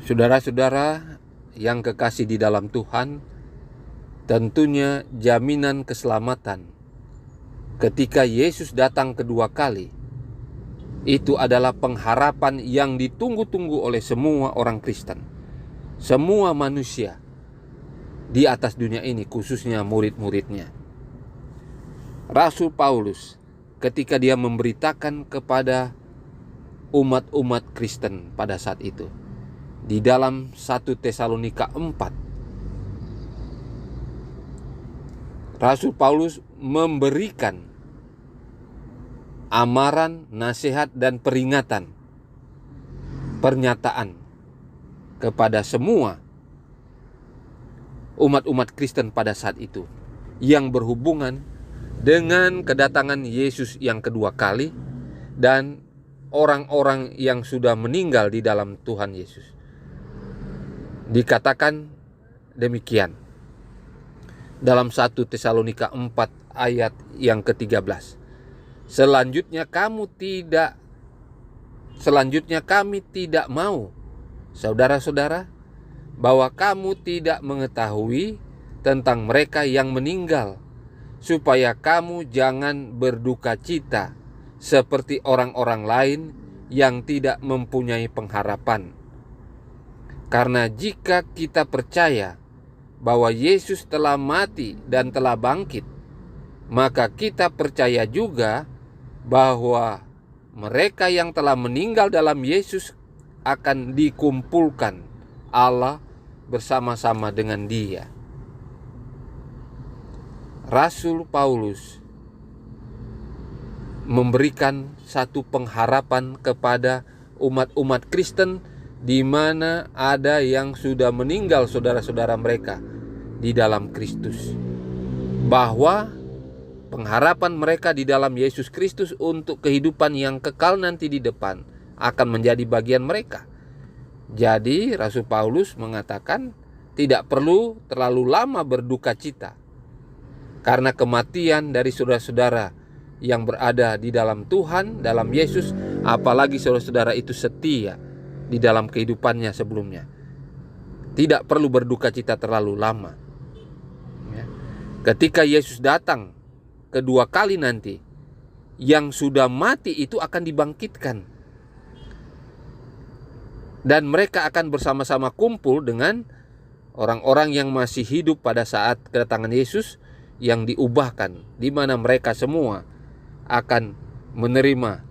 Saudara-saudara yang kekasih di dalam Tuhan, tentunya jaminan keselamatan ketika Yesus datang kedua kali itu adalah pengharapan yang ditunggu-tunggu oleh semua orang Kristen, semua manusia di atas dunia ini, khususnya murid-muridnya. Rasul Paulus ketika dia memberitakan kepada umat-umat Kristen pada saat itu, di dalam 1 Tesalonika 4, Rasul Paulus memberikan amaran, nasihat, dan peringatan, pernyataan kepada semua umat-umat Kristen pada saat itu yang berhubungan dengan kedatangan Yesus yang kedua kali dan orang-orang yang sudah meninggal di dalam Tuhan Yesus. Dikatakan demikian dalam 1 Tesalonika 4 ayat yang ke-13. Selanjutnya kami tidak mau, saudara-saudara, bahwa kamu tidak mengetahui tentang mereka yang meninggal, supaya kamu jangan berduka cita seperti orang-orang lain yang tidak mempunyai pengharapan. Karena jika kita percaya bahwa Yesus telah mati dan telah bangkit, maka kita percaya juga bahwa mereka yang telah meninggal dalam Yesus akan dikumpulkan Allah bersama-sama dengan Dia. Rasul Paulus memberikan satu pengharapan kepada umat-umat Kristen di mana ada yang sudah meninggal, saudara-saudara mereka di dalam Kristus, bahwa pengharapan mereka di dalam Yesus Kristus untuk kehidupan yang kekal nanti di depan akan menjadi bagian mereka. Jadi Rasul Paulus mengatakan tidak perlu terlalu lama berduka cita karena kematian dari saudara-saudara yang berada di dalam Tuhan, dalam Yesus, apalagi saudara-saudara itu setia di dalam kehidupannya sebelumnya. Tidak perlu berduka cita terlalu lama. Ketika Yesus datang kedua kali nanti, yang sudah mati itu akan dibangkitkan. Dan mereka akan bersama-sama kumpul dengan orang-orang yang masih hidup pada saat kedatangan Yesus yang diubahkan, di mana mereka semua akan menerima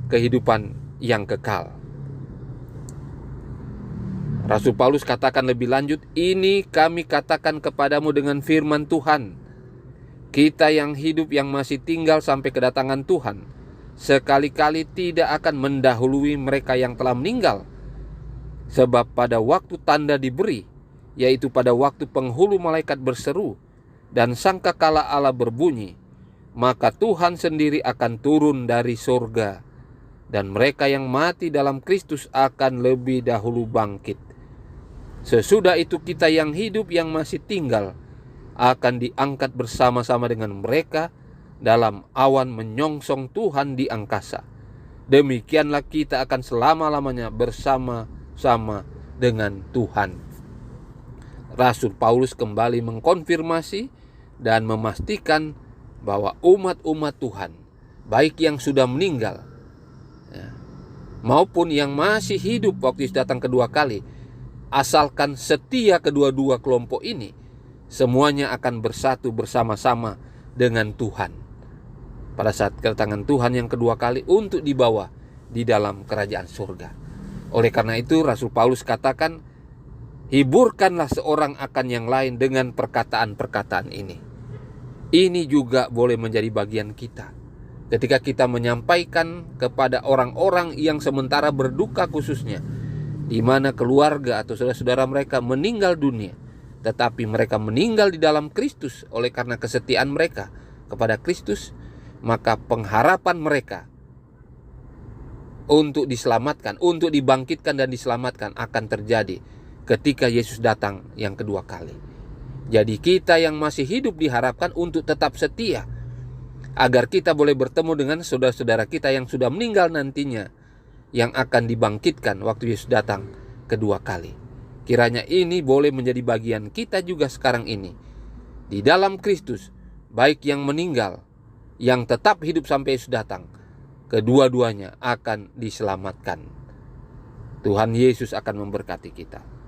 kehidupan yang kekal. Rasul Paulus katakan lebih lanjut, ini kami katakan kepadamu dengan firman Tuhan. Kita yang hidup yang masih tinggal sampai kedatangan Tuhan, sekali-kali tidak akan mendahului mereka yang telah meninggal. Sebab pada waktu tanda diberi, yaitu pada waktu penghulu malaikat berseru dan sangkakala Allah berbunyi, maka Tuhan sendiri akan turun dari surga, dan mereka yang mati dalam Kristus akan lebih dahulu bangkit. Sesudah itu kita yang hidup yang masih tinggal akan diangkat bersama-sama dengan mereka dalam awan menyongsong Tuhan di angkasa. Demikianlah kita akan selama-lamanya bersama-sama dengan Tuhan. Rasul Paulus kembali mengkonfirmasi dan memastikan bahwa umat-umat Tuhan, baik yang sudah meninggal maupun yang masih hidup waktu Yesus datang kedua kali, asalkan setia kedua-dua kelompok ini, semuanya akan bersatu bersama-sama dengan Tuhan pada saat kedatangan Tuhan yang kedua kali untuk dibawa di dalam kerajaan surga. Oleh karena itu Rasul Paulus katakan, hiburkanlah seorang akan yang lain dengan perkataan-perkataan ini. Ini juga boleh menjadi bagian kita ketika kita menyampaikan kepada orang-orang yang sementara berduka, khususnya di mana keluarga atau saudara-saudara mereka meninggal dunia, tetapi mereka meninggal di dalam Kristus oleh karena kesetiaan mereka kepada Kristus, maka pengharapan mereka untuk diselamatkan, untuk dibangkitkan dan diselamatkan akan terjadi ketika Yesus datang yang kedua kali. Jadi kita yang masih hidup diharapkan untuk tetap setia, agar kita boleh bertemu dengan saudara-saudara kita yang sudah meninggal nantinya, yang akan dibangkitkan waktu Yesus datang kedua kali. Kiranya ini boleh menjadi bagian kita juga sekarang ini. Di dalam Kristus, baik yang meninggal, yang tetap hidup sampai Yesus datang, kedua-duanya akan diselamatkan. Tuhan Yesus akan memberkati kita.